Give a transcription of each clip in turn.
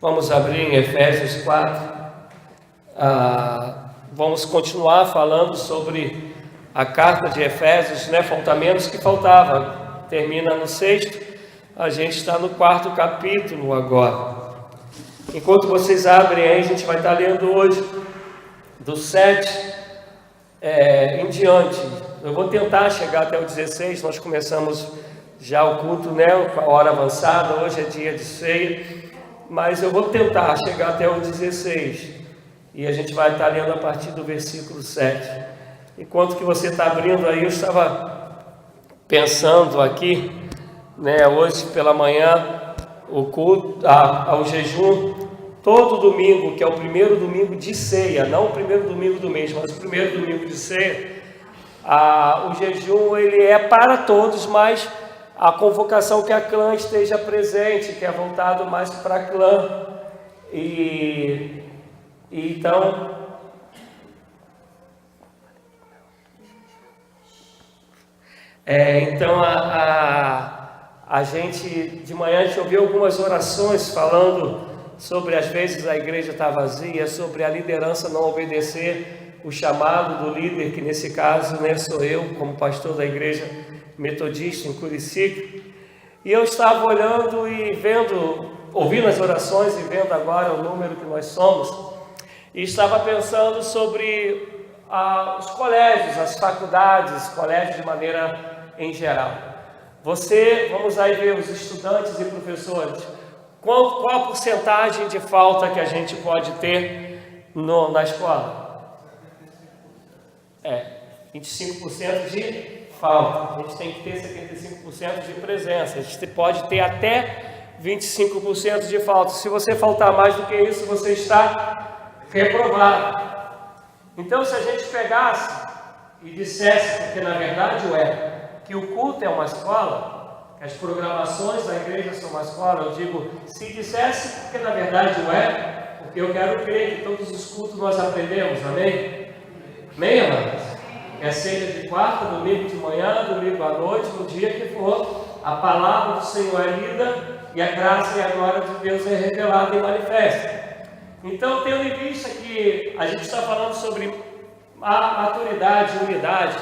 Vamos abrir em Efésios 4. Vamos continuar falando sobre a carta de Efésios, né? Falta menos que faltava. Termina no 6º, a gente está no 4º capítulo agora. Enquanto vocês abrem aí, a gente vai estar lendo hoje do 7 em diante. Eu vou tentar chegar até o 16, nós começamos já o culto, né, com a hora avançada, hoje é dia de ceia, mas eu vou tentar chegar até o 16, e a gente vai estar lendo a partir do versículo 7. Enquanto que você está abrindo aí, eu estava pensando aqui, né, hoje pela manhã, o culto, ao jejum, todo domingo, que é o primeiro domingo de ceia, não o primeiro domingo do mês, mas o primeiro domingo de ceia, o jejum ele é para todos, mas a convocação que a clã esteja presente, que é voltado mais para a clã, então a gente, de manhã a gente ouviu algumas orações falando sobre às vezes a igreja está vazia, sobre a liderança não obedecer o chamado do líder, que nesse caso, né, sou eu, como pastor da igreja metodista em Curicica. E eu estava olhando e vendo, ouvindo as orações e vendo agora o número que nós somos, e estava pensando sobre os colégios, as faculdades, colégios de maneira em geral. Vamos aí ver os estudantes e professores, qual a porcentagem de falta que a gente pode ter na escola? 25% de falta. A gente tem que ter 75% de presença. A gente pode ter até 25% de falta. Se você faltar mais do que isso, você está reprovado. Então, se a gente pegasse e dissesse, porque na verdade que o culto é uma escola, que as programações da igreja são uma escola, eu digo, se dissesse, porque na verdade porque eu quero crer que todos os cultos nós aprendemos, amém? Amém, amados? É ceia de quarta, domingo de manhã, domingo à noite, no dia que for, a palavra do Senhor é lida e a graça e a glória de Deus é revelada e manifesta. Então, tendo em vista que a gente está falando sobre a maturidade e unidade,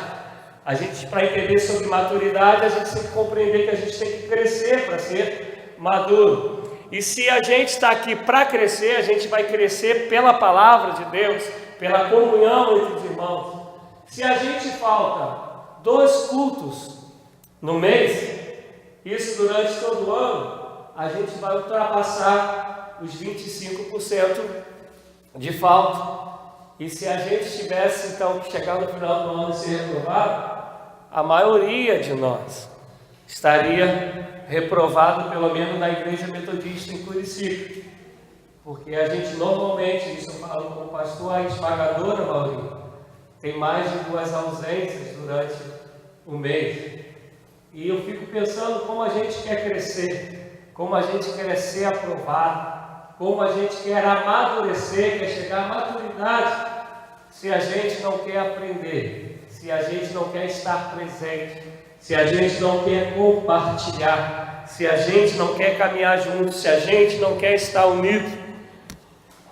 para entender sobre maturidade, a gente tem que compreender que a gente tem que crescer para ser maduro. E se a gente está aqui para crescer, a gente vai crescer pela palavra de Deus, pela comunhão entre os irmãos. Se a gente falta 2 cultos no mês, isso durante todo o ano, a gente vai ultrapassar os 25% de falta. E se a gente estivesse, então, chegar no final do ano e ser reprovado, a maioria de nós estaria reprovado, pelo menos na igreja metodista em Curicica. Porque a gente normalmente, isso eu falo com o pastor, a esmagadora maioria tem mais de 2 ausências durante o mês. E eu fico pensando como a gente quer crescer, como a gente quer ser aprovado, como a gente quer amadurecer, quer chegar à maturidade, se a gente não quer aprender, se a gente não quer estar presente, se a gente não quer compartilhar, se a gente não quer caminhar junto, se a gente não quer estar unido.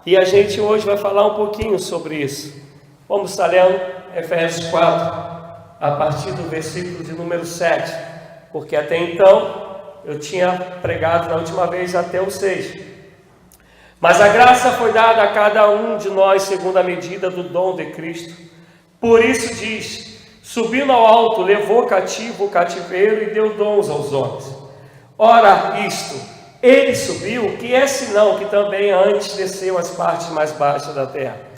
E a gente hoje vai falar um pouquinho sobre isso. Vamos estar lendo Efésios 4, a partir do versículo de número 7, porque até então eu tinha pregado na última vez até o 6. Mas a graça foi dada a cada um de nós segundo a medida do dom de Cristo. Por isso diz, subindo ao alto, levou cativo o cativeiro e deu dons aos homens. Ora isto, ele subiu, que é senão que também antes desceu as partes mais baixas da terra.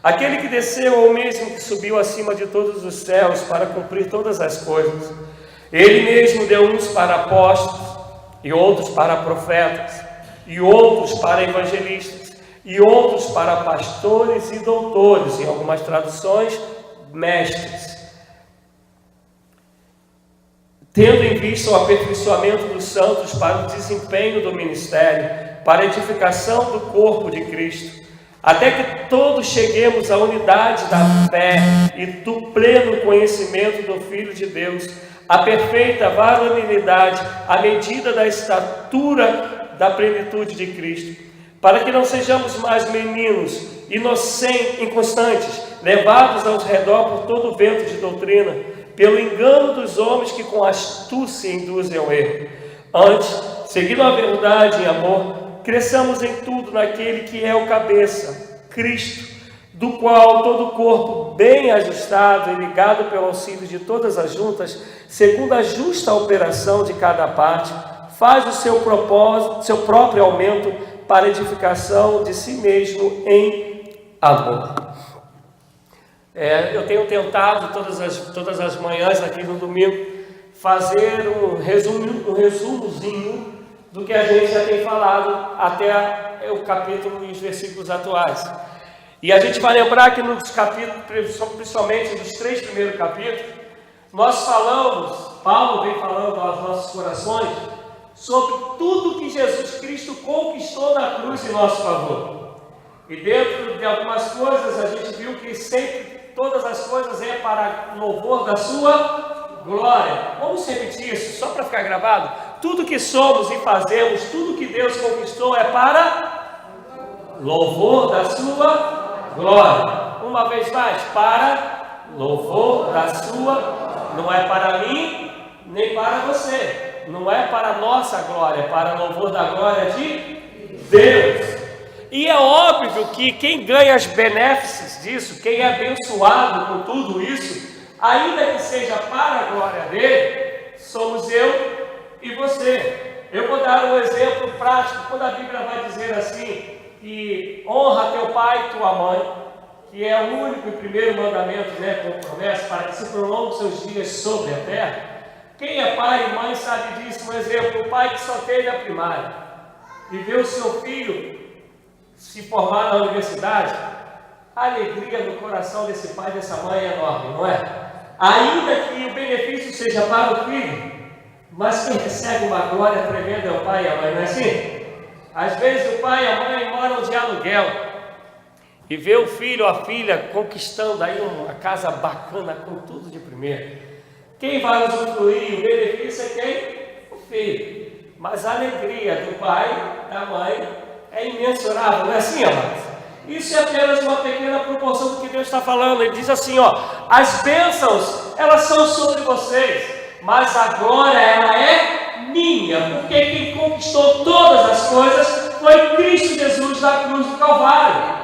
Aquele que desceu é o mesmo que subiu acima de todos os céus para cumprir todas as coisas. Ele mesmo deu uns para apóstolos, e outros para profetas, e outros para evangelistas, e outros para pastores e doutores, em algumas traduções, mestres, tendo em vista o aperfeiçoamento dos santos para o desempenho do ministério, para a edificação do corpo de Cristo, até que todos cheguemos à unidade da fé e do pleno conhecimento do Filho de Deus, a perfeita varonilidade, à medida da estatura da plenitude de Cristo, para que não sejamos mais meninos, inocentes, inconstantes, levados ao redor por todo o vento de doutrina, pelo engano dos homens que com astúcia induzem ao erro. Antes, seguindo a verdade em amor, cresçamos em tudo naquele que é o cabeça, Cristo, do qual todo o corpo, bem ajustado e ligado pelo auxílio de todas as juntas, segundo a justa operação de cada parte, faz o seu propósito, seu próprio aumento para a edificação de si mesmo em amor. Eu tenho tentado todas as manhãs aqui no domingo fazer um resumozinho do que a gente já tem falado até o capítulo e os versículos atuais. E a gente vai lembrar que nos capítulos, principalmente nos 3 primeiros capítulos, nós falamos, Paulo vem falando aos nossos corações, sobre tudo que Jesus Cristo conquistou na cruz em nosso favor. E dentro de algumas coisas a gente viu que sempre, todas as coisas é para louvor da sua glória. Vamos repetir isso, só para ficar gravado? Tudo que somos e fazemos, tudo que Deus conquistou é para louvor da sua glória. Uma vez mais, para louvor da sua, não é para mim, nem para você. Não é para a nossa glória, é para louvor da glória de Deus. E é óbvio que quem ganha as benéfices disso, quem é abençoado com tudo isso, ainda que seja para a glória dele, somos eu e você. Eu vou dar um exemplo prático, quando a Bíblia vai dizer assim, que honra teu pai e tua mãe, que é o único e primeiro mandamento, com promessa, para que se prolongue seus dias sobre a terra. Quem é pai e mãe sabe disso. Um exemplo, o pai que só teve a primária e vê o seu filho se formar na universidade, a alegria no coração desse pai e dessa mãe é enorme, não é? Ainda que o benefício seja para o filho, mas quem recebe uma glória tremenda é o pai e a mãe, não é assim? Às vezes o pai e a mãe moram de aluguel e vê o filho ou a filha conquistando aí uma casa bacana com tudo de primeiro. Quem vai usufruir o benefício é quem? O filho. Mas a alegria do pai, da mãe, é imensurável, não é assim, amados? Isso é apenas uma pequena proporção do que Deus está falando. Ele diz assim, as bênçãos, elas são sobre vocês, mas a glória, ela é minha, porque quem conquistou todas as coisas foi Cristo Jesus na cruz do Calvário.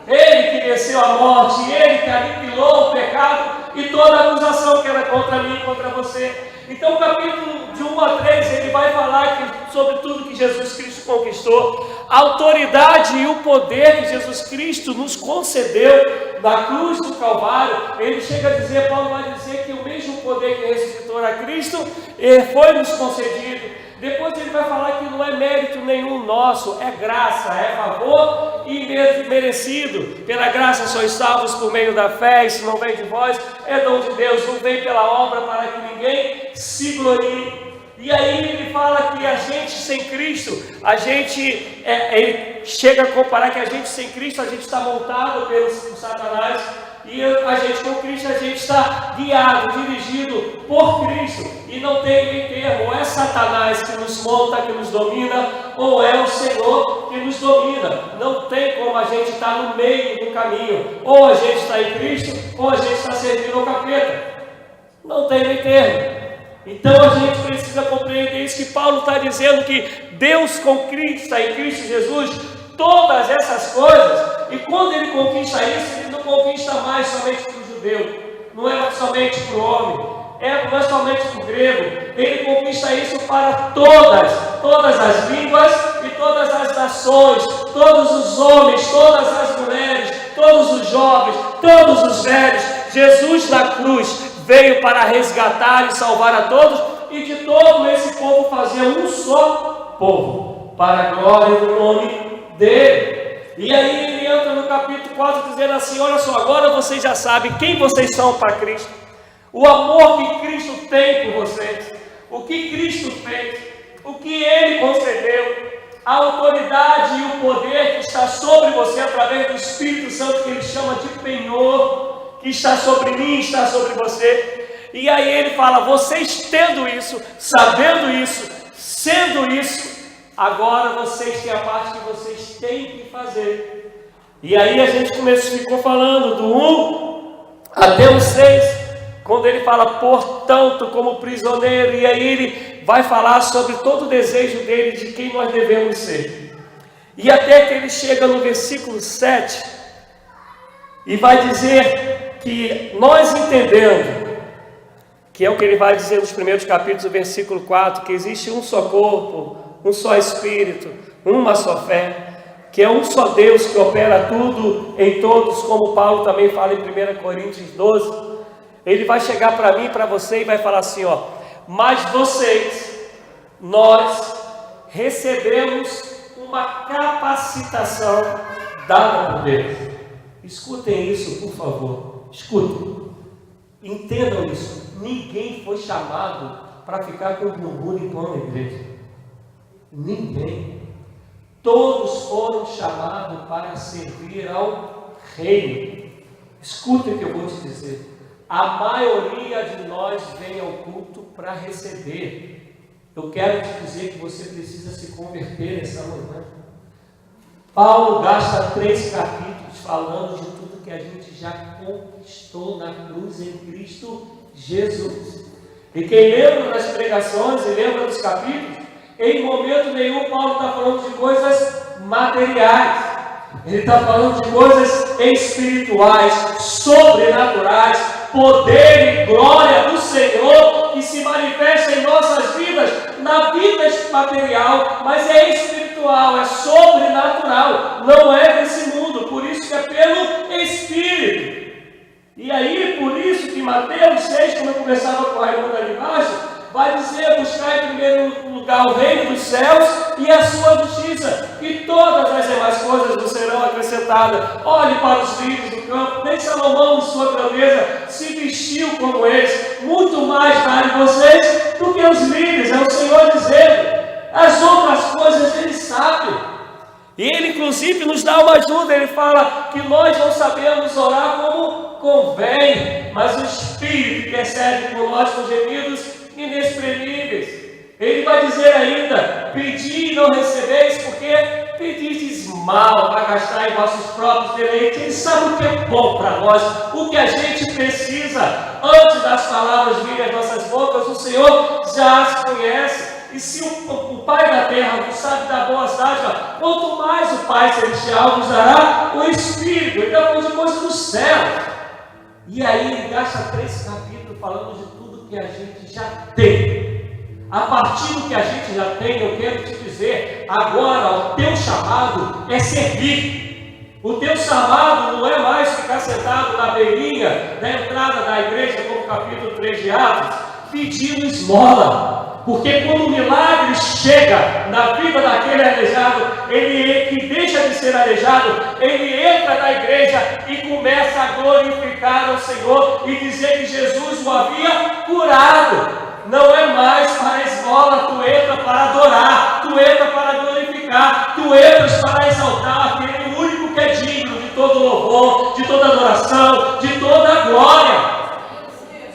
Ele que venceu a morte, Ele que aniquilou o pecado e toda a acusação que era contra mim e contra você. Então o capítulo de 1 a 3, ele vai falar sobre tudo que Jesus Cristo conquistou, a autoridade e o poder que Jesus Cristo nos concedeu na cruz do Calvário. Ele chega a dizer, Paulo vai dizer que o mesmo poder que ressuscitou a Cristo foi nos concedido. Depois ele vai falar que não é mérito nenhum nosso, é graça, é favor e merecido. Pela graça sois salvos por meio da fé, isso não vem de vós, é dom de Deus, não vem pela obra para que ninguém se glorie. E aí ele fala que a gente sem Cristo, ele chega a comparar que a gente sem Cristo, a gente está montado pelo Satanás, e a gente com Cristo, a gente está guiado, dirigido por Cristo, e não tem meio termo. Ou é Satanás que nos monta, que nos domina, ou é o Senhor que nos domina. Não tem como a gente estar no meio do caminho, ou a gente está em Cristo, ou a gente está servindo ao capeta. Não tem meio termo. Então a gente precisa compreender isso, que Paulo está dizendo que Deus conquista em Cristo Jesus todas essas coisas, e quando ele conquista isso, ele não conquista mais somente para o judeu, não é somente para o homem, não é somente para o grego, ele conquista isso para todas as línguas e todas as nações, todos os homens, todas as mulheres, todos os jovens, todos os velhos. Jesus na cruz veio para resgatar e salvar a todos, e de todo esse povo fazer um só povo, para a glória do nome dele. E aí ele entra no capítulo 4 dizendo assim, olha só, agora vocês já sabem quem vocês são para Cristo, o amor que Cristo tem por vocês, o que Cristo fez, o que Ele concedeu, a autoridade e o poder que está sobre você através do Espírito Santo, que Ele chama de penhor, que está sobre mim, está sobre você. E aí ele fala, vocês tendo isso, sabendo isso, sendo isso, agora vocês têm a parte que vocês têm que fazer. E aí a gente ficou falando do 1 até o 6, quando ele fala, portanto, como prisioneiro, e aí ele vai falar sobre todo o desejo dele, de quem nós devemos ser. E até que ele chega no versículo 7, e vai dizer que nós entendendo, que é o que ele vai dizer nos primeiros capítulos, do versículo 4, que existe um só corpo, um só Espírito, uma só fé, que é um só Deus que opera tudo em todos, como Paulo também fala em 1 Coríntios 12, ele vai chegar para mim e para você e vai falar assim, ó, mas nós recebemos uma capacitação dada por Deus. Escutem isso, por favor, escutem. Entendam isso, ninguém foi chamado para ficar com bumbum e pão na igreja. Ninguém. Todos foram chamados para servir ao reino. Escutem o que eu vou te dizer. A maioria de nós vem ao culto para receber. Eu quero te dizer que você precisa se converter nessa manhã. Paulo gasta 3 capítulos falando de tudo que a gente já conquistou na cruz em Cristo Jesus. E quem lembra das pregações e lembra dos capítulos, em momento nenhum Paulo está falando de coisas materiais. Ele está falando de coisas espirituais, sobrenaturais, poder e glória do Senhor que se manifesta em nossas vidas, na vida material, mas é espiritual, é sobrenatural, não é desse mundo, por isso que é pelo Espírito. E aí, por isso que Mateus 6, como eu conversava com a irmã ali embaixo, vai dizer, buscar em primeiro lugar o reino dos céus e a sua justiça, e todas as demais coisas vos serão acrescentadas. Olhe para os lírios do campo, nem Salomão, em sua grandeza, se vestiu como eles, muito mais vale vocês do que os lírios, é o Senhor dizendo. As outras coisas ele sabe. E ele inclusive nos dá uma ajuda, ele fala que nós não sabemos orar como convém, mas o Espírito intercede por nós com gemidos inexprimíveis. Ele vai dizer ainda, pedi e não recebeis, porque pedistes mal para gastar em vossos próprios deleites. Ele sabe o que é bom para nós, o que a gente precisa. Antes das palavras virem às nossas bocas, o Senhor já as conhece. E se o Pai da terra não sabe dar boas dádivas, quanto mais o Pai celestial nos dará o Espírito. Ele está falando de coisas do céu. E aí ele gasta 3 capítulos falando de tudo que a gente já tem. A partir do que a gente já tem, eu quero te dizer, agora o teu chamado é servir. O teu chamado não é mais ficar sentado na beirinha da entrada da igreja, como o capítulo 3 de Atos, pedindo esmola. Porque quando o milagre chega na vida daquele aleijado, ele que deixa de ser aleijado, ele entra na igreja e começa a glorificar ao Senhor e dizer que Jesus o havia curado. Não é mais para a esmola, tu entra para adorar, tu entra para glorificar, tu entras para exaltar aquele único que é digno de todo louvor, de toda adoração, de toda glória.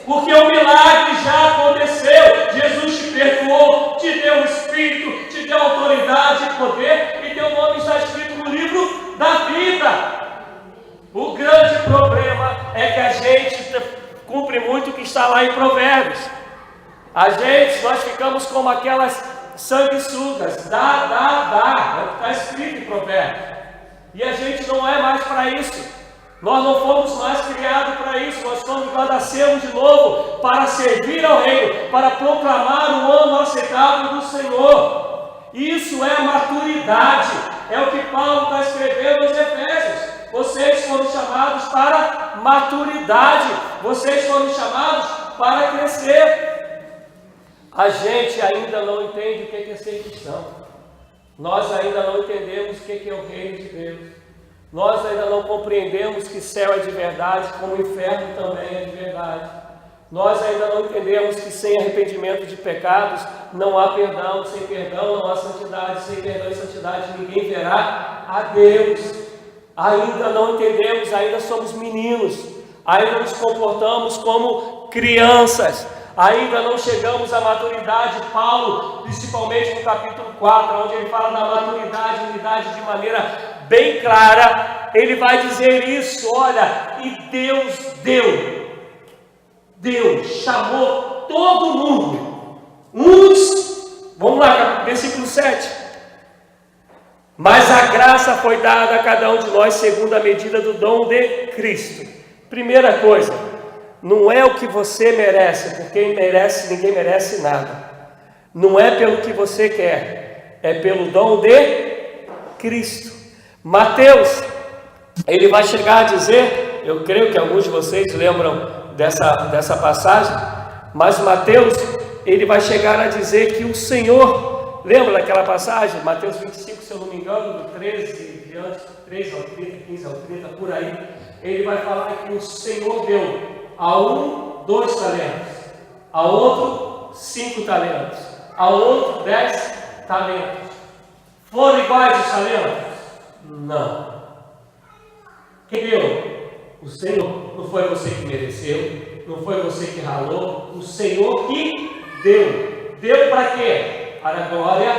Porque o milagre já aconteceu. Jesus te perdoou, te deu o Espírito, te deu autoridade e poder, e teu nome está escrito no livro da vida. O grande problema é que a gente cumpre muito o que está lá em Provérbios. Nós ficamos como aquelas sanguessugas, dá, é o que está escrito em Provérbios. E a gente não é mais para isso. Nós não fomos mais criados para isso, nós nascemos de novo para servir ao reino, para proclamar o ano aceitável do Senhor. Isso é maturidade, é o que Paulo está escrevendo aos Efésios. Vocês foram chamados para maturidade, vocês foram chamados para crescer. A gente ainda não entende o que é ser cristão, nós ainda não entendemos o que é o reino de Deus. Nós ainda não compreendemos que céu é de verdade, como o inferno também é de verdade. Nós ainda não entendemos que sem arrependimento de pecados não há perdão, sem perdão não há santidade, sem perdão e santidade ninguém verá a Deus. Ainda não entendemos, ainda somos meninos, ainda nos comportamos como crianças, Ainda não chegamos à maturidade. Paulo, principalmente no capítulo 4, onde ele fala da maturidade, unidade de maneira bem clara, ele vai dizer isso, olha, e Deus chamou todo mundo, vamos lá, versículo 7, mas a graça foi dada a cada um de nós segundo a medida do dom de Cristo. Primeira coisa, não é o que você merece, porque ninguém merece nada, não é pelo que você quer, é pelo dom de Cristo. Mateus, ele vai chegar a dizer, eu creio que alguns de vocês lembram dessa passagem, mas Mateus, ele vai chegar a dizer que o Senhor, lembra daquela passagem, Mateus 25, se eu não me engano, do 13 ao 30, 15 ao 30, por aí, ele vai falar que o Senhor deu a um 2 talentos, a outro 5 talentos, a outro 10 talentos. Foram iguais os talentos? Não. Quem deu? O Senhor. Não foi você que mereceu, não foi você que ralou, o Senhor que deu. Deu para quê? Para a glória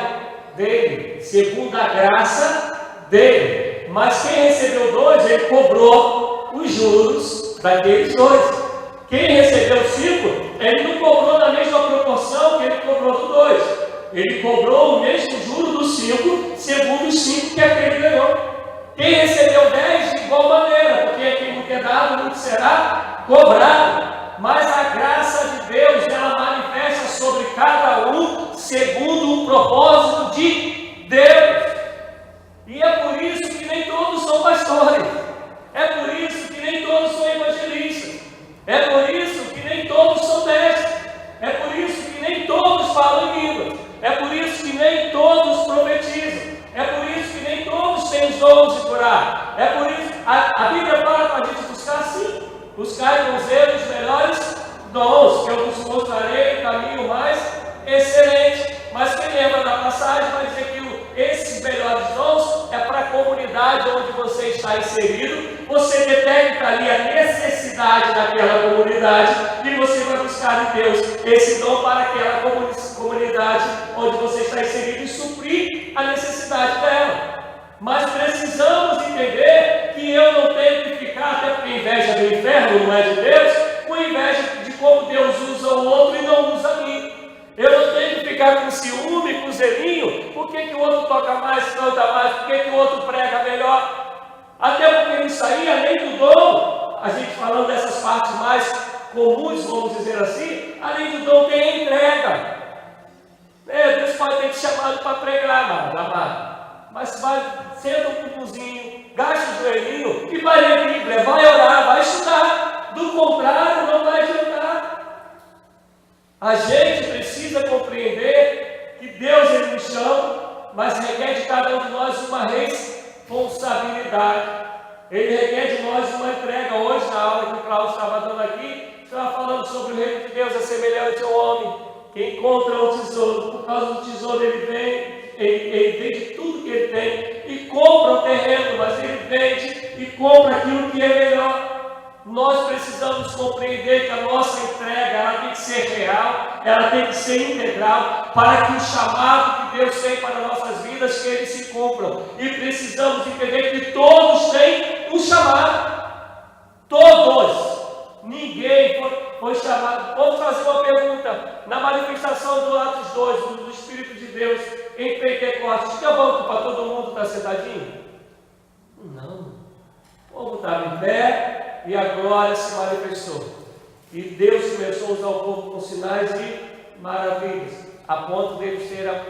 dele, segundo a graça dele. Mas quem recebeu 2, ele cobrou os juros daqueles 2. Quem recebeu 5, ele não cobrou na mesma proporção que ele cobrou do 2. Ele cobrou o mesmo juro do 5, segundo os 5 que aquele ganhou. Quem recebeu 10, de igual maneira, porque quem não quer dado, não será cobrado. Mas a graça de Deus, ela manifesta sobre cada um, segundo o propósito de Deus. E é por isso que nem todos são pastores. É por isso que nem todos são evangelistas. É por isso que nem todos são mestres. É por isso que nem todos falam em línguas. É por isso que nem todos profetizam. É por isso que nem todos têm os dons de curar. É por isso a Bíblia fala para a gente buscar sim. Buscar com zelo os melhores dons, que eu vos mostrarei o caminho mais excelente. Mas quem lembra da passagem vai dizer que esses melhores dons é para a comunidade onde você está inserido. Você detecta ali a necessidade daquela comunidade e você vai buscar em Deus esse dom para aquela comunidade onde você está inserido e suprir a necessidade dela. Mas precisamos entender que eu não tenho que ficar, até porque inveja do inferno não é de Deus, com inveja de como Deus usa o outro e não usa a mim. Eu não tenho que ficar com ciúme, com zelinho, por que o outro toca mais, canta mais, por que o outro prega melhor. Até porque isso aí, além do dom, a gente falando dessas partes mais comuns, vamos dizer assim, além do dom tem a entrega. Deus pode ter te chamado para pregar, amado. Mas vai, senta um pupuzinho, gasta o joelhinho e vai ler a Bíblia, vai orar, vai estudar. Do contrário, não vai adiantar. A gente precisa compreender que Deus ele nos chama, mas requer de cada um de nós uma responsabilidade. Ele requer de nós uma entrega. Hoje, na aula que o Cláudio estava dando aqui, estava falando sobre o reino de Deus é semelhante ao homem que encontra um tesouro. Por causa do tesouro ele vende tudo que ele tem e compra o terreno, mas ele vende e compra aquilo que é melhor. Nós precisamos compreender que a nossa entrega ela tem que ser real, ela tem que ser integral, para que o chamado que Deus tem para nossas vidas, que eles se cumpram. E precisamos entender que todos têm um chamado. Todos. Ninguém foi chamado. Vamos fazer uma pergunta. Na manifestação do Atos 2, do Espírito de Deus, em Pentecostes, fica bom para todo mundo estar sentadinho? Não. O povo estava em pé e a glória se manifestou. E Deus começou a usar o povo com sinais e maravilhas, a ponto deles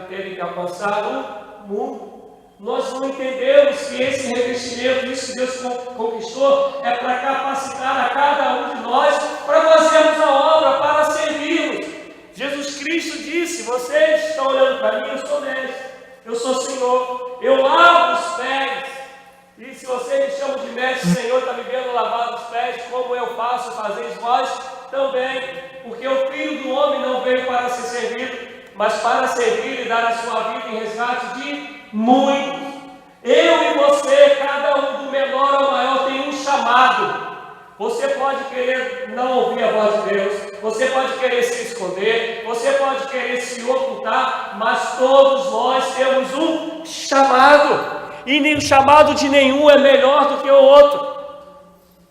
terem que alcançar o mundo. Nós não entendemos que esse revestimento, isso que Deus conquistou, é para capacitar a cada um de nós para fazermos a obra, para servirmos. Jesus Cristo disse: vocês estão olhando para mim, eu sou mestre, eu sou Senhor, eu lavo os pés. E se você me chama de mestre, Senhor, está me vendo lavar os pés, como eu faço, fazeis vós também. Porque o Filho do Homem não veio para ser servido, mas para servir e dar a sua vida em resgate de muitos. Eu e você, cada um do menor ao maior, tem um chamado. Você pode querer não ouvir a voz de Deus, você pode querer se esconder, você pode querer se ocultar, mas todos nós temos um chamado, e nem o chamado de nenhum é melhor do que o outro.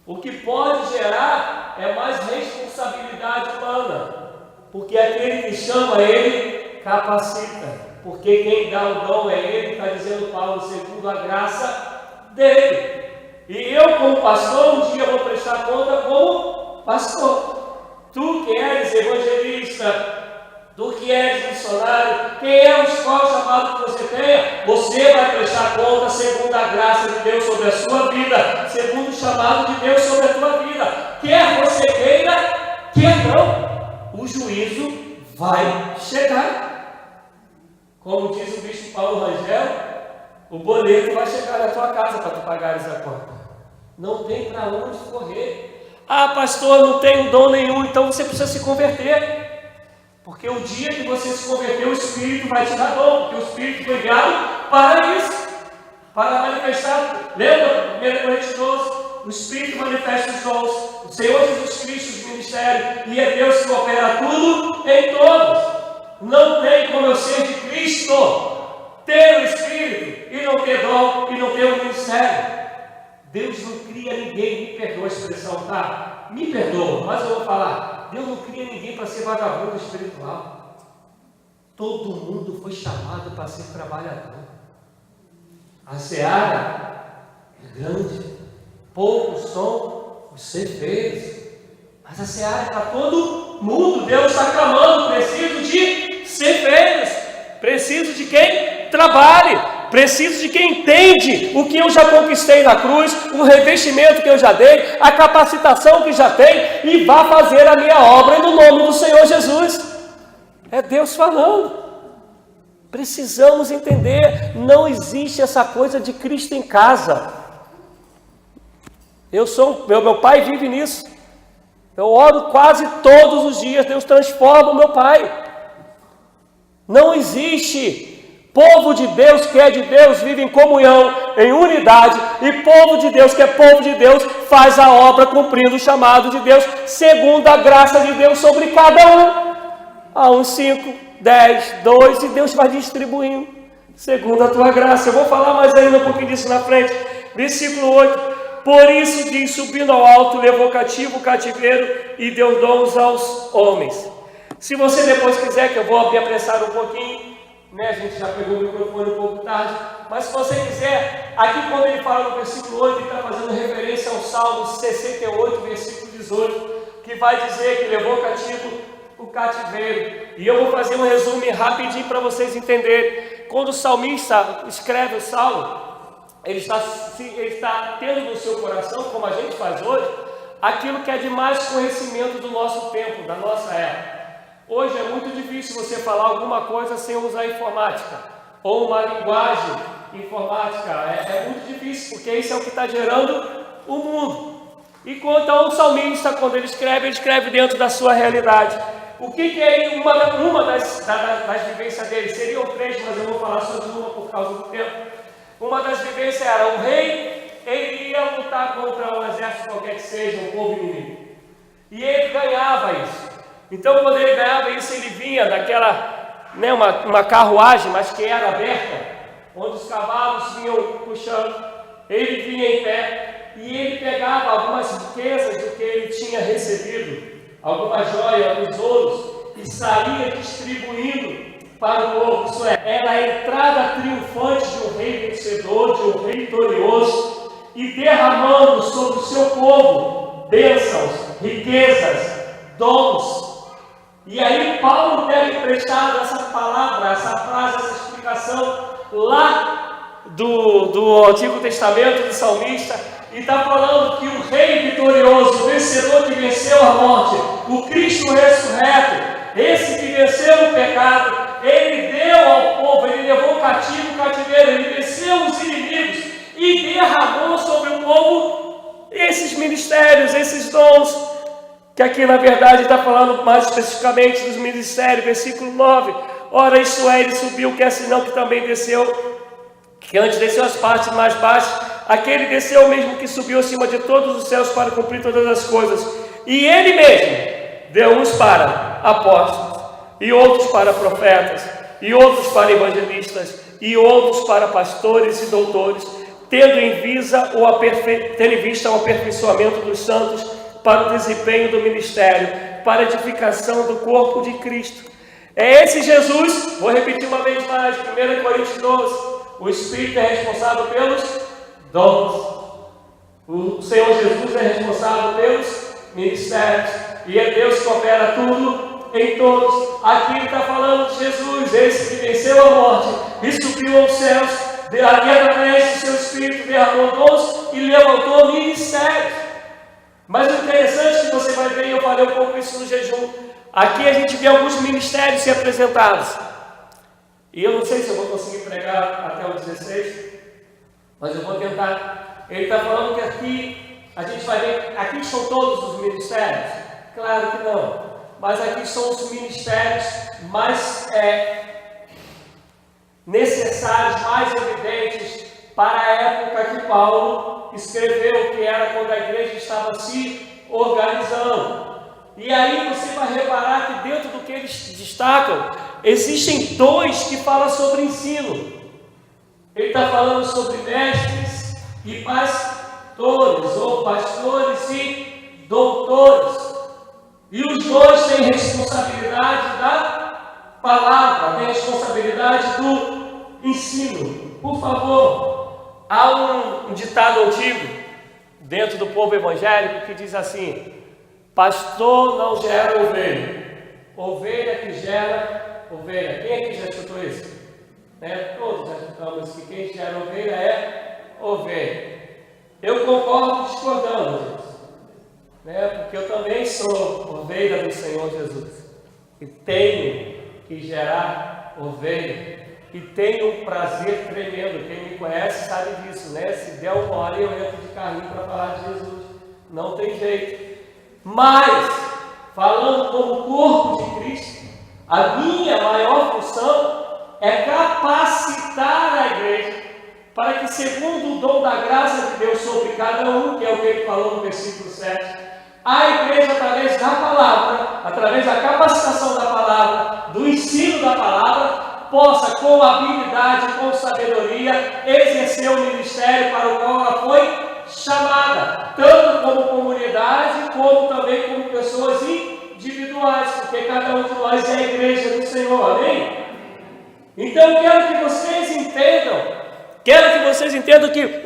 O que pode gerar é mais responsabilidade humana, porque aquele que chama, ele capacita. Porque quem dá o dom é Ele, está dizendo Paulo, segundo a graça dele. E eu, como pastor, um dia vou prestar conta como pastor. Tu que és evangelista, tu que és missionário, quem é qual chamado que você tenha, você vai prestar conta segundo a graça de Deus sobre a sua vida, segundo o chamado de Deus sobre a tua vida. Quer você queira, quer não, o juízo vai chegar. Como diz o bispo Paulo Rangel, o boleto vai chegar na tua casa para tu pagares a conta. Não tem para onde correr. Ah, pastor, não tenho dom nenhum, então você precisa se converter. Porque o dia que você se converter, o Espírito vai te dar dom, porque o Espírito foi enviado para isso, para manifestar. Lembra? 1 Coríntios 12, o Espírito manifesta os dons, o Senhor Jesus Cristo, o ministério, e é Deus que opera tudo em todos. Não tem como eu ser de Cristo, ter o Espírito e não ter dom e não ter o ministério. Deus não cria ninguém, me perdoa a expressão, tá? Me perdoa, mas eu vou falar. Deus não cria ninguém para ser vagabundo espiritual. Todo mundo foi chamado para ser trabalhador. A seara é grande, poucos são os ceifeiros, mas a seara é para todo mundo. Deus está clamando, preciso de ceifeiros, preciso de quem trabalhe, preciso de quem entende o que eu já conquistei na cruz, o revestimento que eu já dei, a capacitação que já tenho, e vá fazer a minha obra no nome do Senhor Jesus. É Deus falando. Precisamos entender, não existe essa coisa de Cristo em casa. Meu pai vive nisso. Eu oro quase todos os dias, Deus transforma o meu pai. Não existe. Povo de Deus que é de Deus vive em comunhão, em unidade, e povo de Deus que é povo de Deus faz a obra cumprindo o chamado de Deus, segundo a graça de Deus sobre cada um. Há uns 5, 10, 2, e Deus vai distribuindo, segundo a tua graça. Eu vou falar mais ainda um pouquinho disso na frente. Versículo 8. Por isso diz, subindo ao alto, levou cativo o cativeiro e deu dons aos homens. Se você depois quiser, que eu vou me apressar um pouquinho, né? A gente já pegou o microfone um pouco tarde, mas se você quiser, aqui quando ele fala no versículo 8, ele está fazendo referência ao Salmo 68, versículo 18, que vai dizer que levou cativo o cativeiro. E eu vou fazer um resumo rapidinho para vocês entenderem. Quando o salmista escreve o Salmo, ele está tendo no seu coração, como a gente faz hoje, aquilo que é de mais conhecimento do nosso tempo, da nossa época. Hoje é muito difícil você falar alguma coisa sem usar informática, ou uma linguagem informática. É muito difícil, porque isso é o que está gerando o mundo. E então o salmista, quando ele escreve dentro da sua realidade. O que é uma das vivências dele? Seriam 3, mas eu vou falar sobre uma por causa do tempo. Uma das vivências era o rei, ele ia lutar contra um exército qualquer que seja, um povo inimigo. E ele ganhava isso. Então, quando ele ganhava isso, ele vinha daquela, né, uma carruagem, mas que era aberta, onde os cavalos vinham puxando. Ele vinha em pé e ele pegava algumas riquezas do que ele tinha recebido, algumas joias, alguns ouros, e saía distribuindo para o povo. Isso era a entrada triunfante de um rei vencedor, de um rei vitorioso, e derramando sobre o seu povo bênçãos, riquezas, dons. E aí Paulo deve emprestado essa palavra, essa frase, essa explicação lá do Antigo Testamento, do salmista, e está falando que o rei vitorioso, o vencedor que venceu a morte, o Cristo ressurreto, esse que venceu o pecado, ele deu ao povo, ele levou cativo o cativeiro, ele venceu os inimigos e derramou sobre o povo esses ministérios, esses dons, que aqui na verdade está falando mais especificamente dos ministérios, versículo 9. Ora, isto é, ele subiu, quer senão que também desceu, que antes desceu as partes mais baixas, aquele desceu mesmo que subiu acima de todos os céus para cumprir todas as coisas. E ele mesmo deu uns para apóstolos, e outros para profetas, e outros para evangelistas, e outros para pastores e doutores, tendo em vista o aperfeiçoamento dos santos, para o desempenho do ministério, para a edificação do corpo de Cristo. É esse Jesus, vou repetir uma vez mais, 1 Coríntios 12, o Espírito é responsável pelos dons. O Senhor Jesus é responsável pelos ministérios, e é Deus que opera tudo em todos. Aqui ele está falando de Jesus, esse que venceu a morte e subiu aos céus, através do seu Espírito derramou dons e levantou ministérios. Mas o interessante que você vai ver, e eu falei um pouco isso no jejum, aqui a gente vê alguns ministérios se apresentados. E eu não sei se eu vou conseguir pregar até o 16, mas eu vou tentar. Ele está falando que aqui a gente vai ver, aqui estão todos os ministérios? Claro que não, mas aqui são os ministérios mais necessários, mais evidentes para a época que Paulo escreveu, que era quando a igreja estava se organizando. E aí você vai reparar que dentro do que eles destacam, existem dois que falam sobre ensino. Ele está falando sobre mestres e pastores, ou pastores e doutores. E os dois têm responsabilidade da palavra, têm responsabilidade do ensino. Por favor, há um ditado antigo dentro do povo evangélico que diz assim: pastor não gera ovelha, ovelha que gera ovelha. Quem aqui já escutou isso? Todos já escutamos que quem gera ovelha é ovelha. Eu concordo discordando disso, porque eu também sou ovelha do Senhor Jesus e tenho que gerar ovelha, e tenho um prazer tremendo. Quem me conhece sabe disso, Se der uma hora eu entro de carrinho para falar de Jesus, não tem jeito. Mas, falando como corpo de Cristo, a minha maior função é capacitar a igreja para que, segundo o dom da graça de Deus sobre cada um, que é o que ele falou no versículo 7, a igreja, através da palavra, através da capacitação da palavra, do ensino da palavra, possa, com habilidade, com sabedoria, exercer o ministério para o qual ela foi chamada, tanto como comunidade, como também como pessoas individuais, porque cada um de nós é a igreja do Senhor, amém? Então eu quero que vocês entendam que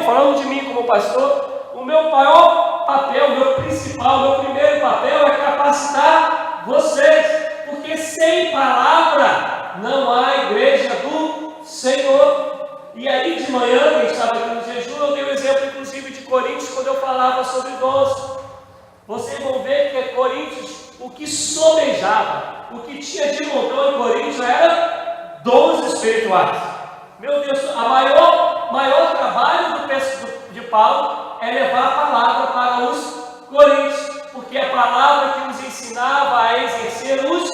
falando de mim como pastor, o meu maior papel, o meu principal, o meu primeiro papel é capacitar vocês, porque sem palavra não há igreja do Senhor. E aí de manhã, quem estava aqui no jejum, eu dei o exemplo inclusive de Coríntios, quando eu falava sobre dons. Vocês vão ver que Coríntios, o que sobejava, o que tinha de montão em Coríntios era dons espirituais. Meu Deus, o maior trabalho de Paulo é levar a palavra para os coríntios, porque é a palavra que os ensinava a exercer os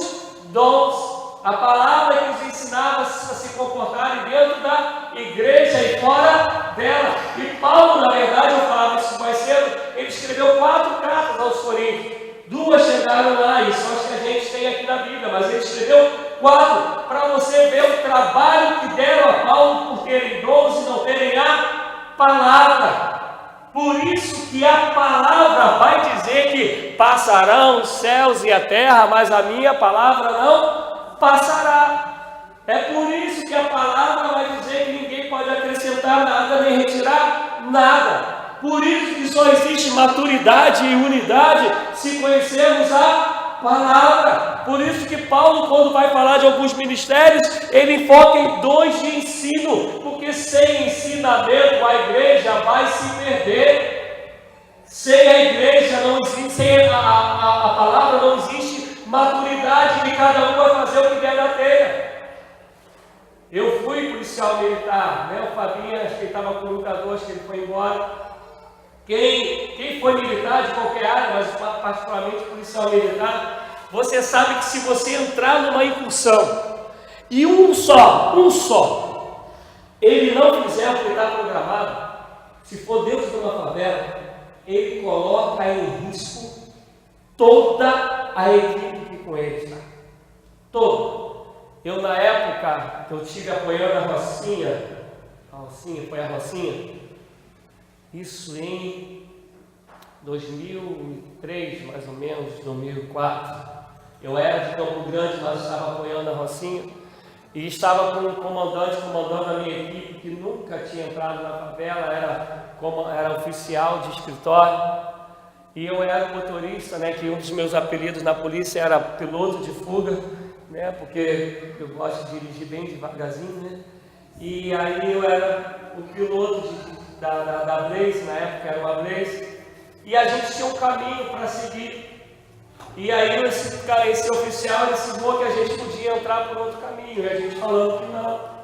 dons, a palavra que os ensinava a se comportarem dentro da igreja e fora dela. E Paulo, na verdade, eu falava isso mais cedo, ele escreveu 4 cartas aos coríntios. 2 chegaram lá, e são as que a gente tem aqui na Bíblia, mas ele escreveu 4, para você ver o trabalho que deram a Paulo por terem dons e não terem a palavra. Por isso que a palavra vai dizer que passarão os céus e a terra, mas a minha palavra não passará. É por isso que a palavra vai dizer que ninguém pode acrescentar nada nem retirar nada. Por isso que só existe maturidade e unidade se conhecermos a palavra. Por isso que Paulo, quando vai falar de alguns ministérios, ele foca em dons de ensino, porque sem ensinamento a igreja vai se perder. Sem a igreja não existe, sem a palavra não existe maturidade, e cada um vai fazer o que der na telha. Eu fui policial militar, o Fabinho, acho que ele estava com o lutador, acho que ele foi embora. Quem foi militar de qualquer área, mas particularmente policial militar, você sabe que se você entrar numa incursão e um só, ele não fizer o que está programado, se for dentro de uma favela, ele coloca em risco toda a equipe que com ele está. Todo. Eu, na época que eu estive apoiando a Rocinha, foi a Rocinha, isso em 2003, mais ou menos, 2004. Eu era de Campo Grande, mas estava apoiando a Rocinha. E estava com um comandante comandando a minha equipe, que nunca tinha entrado na favela, era oficial de escritório. E eu era motorista, né, que um dos meus apelidos na polícia era piloto de fuga, né, porque eu gosto de dirigir bem devagarzinho, né. E aí eu era o piloto da Blaze, na época era uma Blaze, e a gente tinha um caminho para seguir. E aí esse oficial ensinou que a gente podia entrar por outro caminho, e a gente falando que não.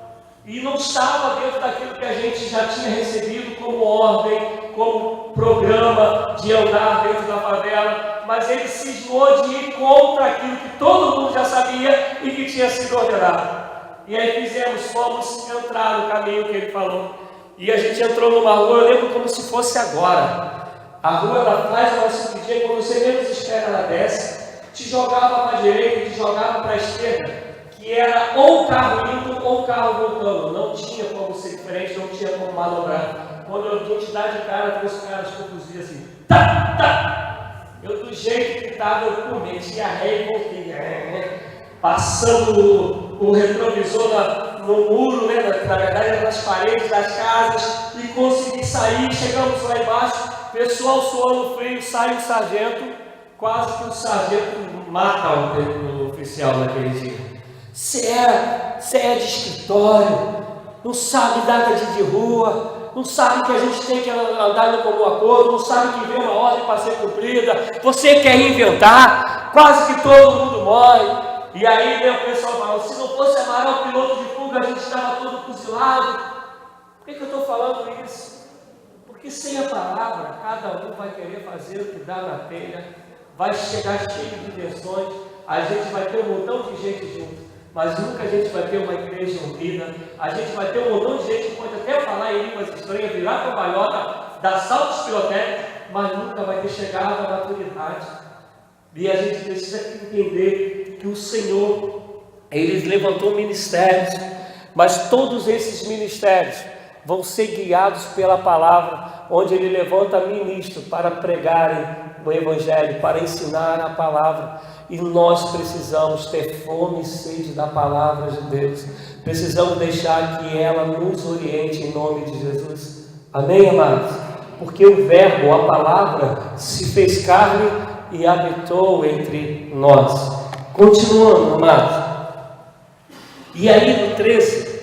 E não estava dentro daquilo que a gente já tinha recebido como ordem, como programa de andar dentro da favela, mas ele cismou de ir contra aquilo que todo mundo já sabia e que tinha sido ordenado. E aí fomos entrar no caminho que ele falou. E a gente entrou numa rua, eu lembro como se fosse agora. A rua, ela faz uma subidinha, quando você menos espera, ela desce, te jogava para a direita, te jogava para a esquerda, que era ou o carro indo ou o carro voltando. Não tinha como ser diferente, não tinha como manobrar. Quando eu vou te dar de cara, tem os caras que eu fuzia assim, tá, tá. Eu, do jeito que estava, eu cometi a ré e voltei, passando o retrovisor no muro, né? Na verdade, nas paredes das casas, e consegui sair. Chegamos lá embaixo. Pessoal suando frio, sai o sargento, quase que o sargento mata o oficial naquele dia. Você é de escritório, não sabe nada de rua, não sabe que a gente tem que andar no comum acordo, não sabe que vem uma ordem para ser cumprida, você quer inventar, quase que todo mundo morre. E aí, né, o pessoal fala, se não fosse Amaral o piloto de fuga, a gente estava todo fuzilado. Por que eu estou falando isso? Porque sem a palavra, cada um vai querer fazer o que dá na telha, vai chegar cheio de invenções, a gente vai ter um montão de gente junto, mas nunca a gente vai ter uma igreja unida, a gente vai ter um montão de gente que pode até falar em línguas estranhas, virar cambalhota, dar saltos pirotécnicos, mas nunca vai ter chegado à maturidade. E a gente precisa entender que o Senhor, Ele levantou ministérios, mas todos esses ministérios vão ser guiados pela palavra, onde Ele levanta ministros para pregarem o Evangelho, para ensinar a palavra. E nós precisamos ter fome e sede da palavra de Deus. Precisamos deixar que ela nos oriente em nome de Jesus. Amém, amados? Porque o Verbo, a palavra, se fez carne e habitou entre nós. Continuando, amados. E aí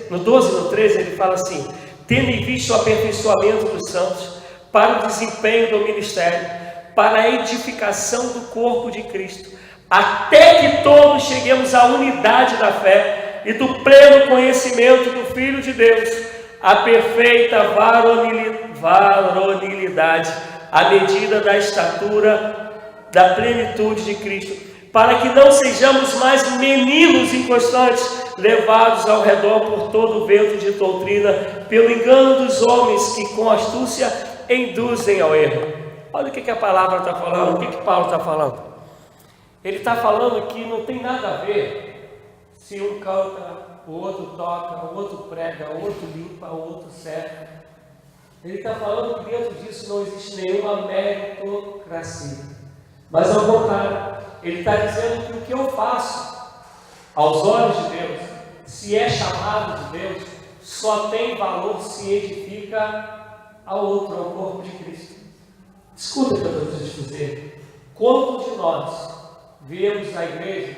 no 12 e no 13, ele fala assim: tendo em vista o aperfeiçoamento dos santos, para o desempenho do ministério, para a edificação do corpo de Cristo, até que todos cheguemos à unidade da fé e do pleno conhecimento do Filho de Deus, a perfeita varonilidade, à medida da estatura da plenitude de Cristo, para que não sejamos mais meninos inconstantes, levados ao redor por todo o vento de doutrina, pelo engano dos homens que com astúcia induzem ao erro. Olha o que a palavra está falando, o que Paulo está falando. Ele está falando que não tem nada a ver se um canta, o outro toca, o outro prega, o outro limpa, o outro serve. Ele está falando que dentro disso não existe nenhuma meritocracia, mas ao contrário, ele está dizendo que o que eu faço aos olhos de Deus, se é chamado de Deus, só tem valor se edifica ao outro, ao corpo de Cristo. Escuta o que eu estou te dizer. Quantos de nós viemos na igreja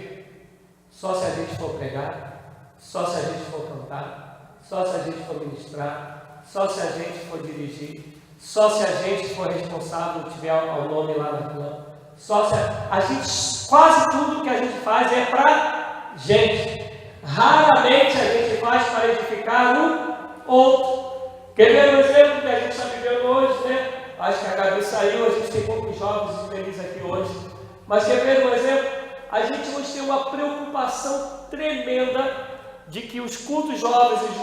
só se a gente for pregar, só se a gente for cantar, só se a gente for ministrar, só se a gente for dirigir, só se a gente for responsável, tiver o nome lá na planta, só se a gente, quase tudo que a gente faz é para gente. Raramente a gente faz para edificar o outro. Quer ver um exemplo que a gente está vivendo hoje, né? Acho que a Gabi saiu, a gente tem poucos jovens e felizes aqui hoje. Mas quer ver um exemplo? A gente hoje tem uma preocupação tremenda de que os cultos jovens e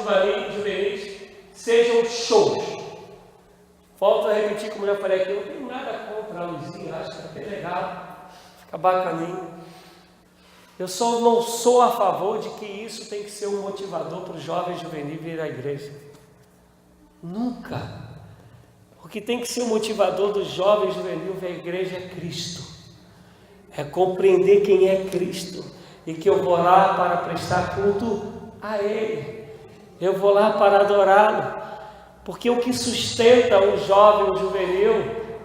juvenis sejam shows. Volto a repetir, como eu já falei aqui, eu não tenho nada contra a luzinha, acho que é até legal Tá bacaninho. Eu só não sou a favor de que isso tem que ser um motivador para os jovens juvenis vir à igreja. Nunca. O que tem que ser o motivador dos jovens juvenis vir à igreja é Cristo. É compreender quem é Cristo. E que eu vou lá para prestar culto a Ele. Eu vou lá para adorá-lo. Porque o que sustenta um jovem, um juvenil,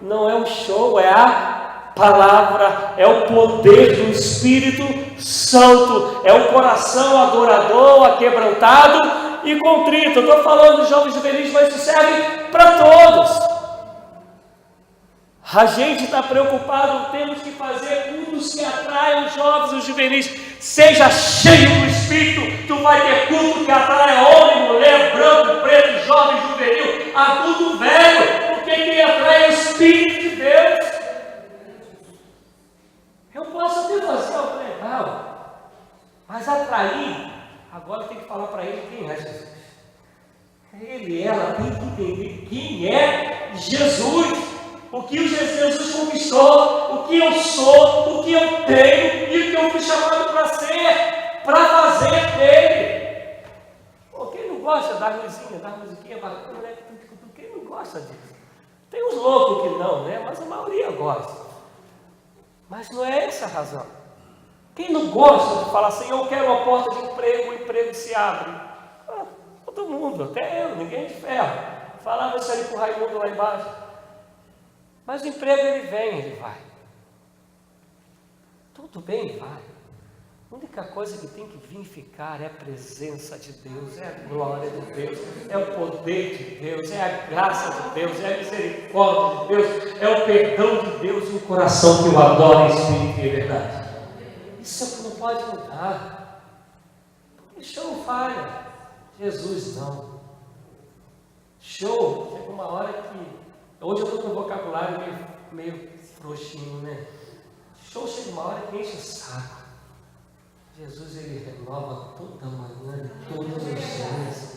não é o show, é a palavra, é o poder do Espírito Santo, é o coração adorador, aquebrantado e contrito. Eu estou falando dos jovens juvenis, mas isso serve para todos. A gente está preocupado, temos que fazer cultos que atraiam os jovens e os juvenis. Seja cheio do Espírito, tu vai ter culto que atrai homem, mulher, branco, preto, jovem, juvenil, adulto, velho, porque quem atrai é o Espírito de Deus. Eu posso até fazer algo legal, mas atrair, agora tem que falar para ele quem é Jesus. Ele, ela tem que entender quem é Jesus. O que o Jesus conquistou, o que eu sou, o que eu tenho e o que eu fui chamado para ser, para fazer dele. Pô, quem não gosta da luzinha, da musiquinha bacana, né? Quem não gosta disso? Tem uns loucos que não, né? Mas a maioria gosta. Mas não é essa a razão. Quem não gosta de falar assim, eu quero uma porta de emprego, o emprego se abre? Todo mundo, até eu, ninguém de ferro. Falava isso ali para o Raimundo lá embaixo. Mas o emprego ele vem, ele vai. Tudo bem, ele vai. A única coisa que tem que vir ficar é a presença de Deus, é a glória de Deus, é o poder de Deus, é a graça de Deus, é a misericórdia de Deus, é o perdão de Deus e o coração que o adora em espírito e verdade. Isso é o que não pode mudar. Porque show falha, Jesus não. Show, chega uma hora que... Hoje eu estou com um vocabulário meio frouxinho, né? Show chega uma hora que enche o saco. Jesus, ele renova toda manhã, todos os dias.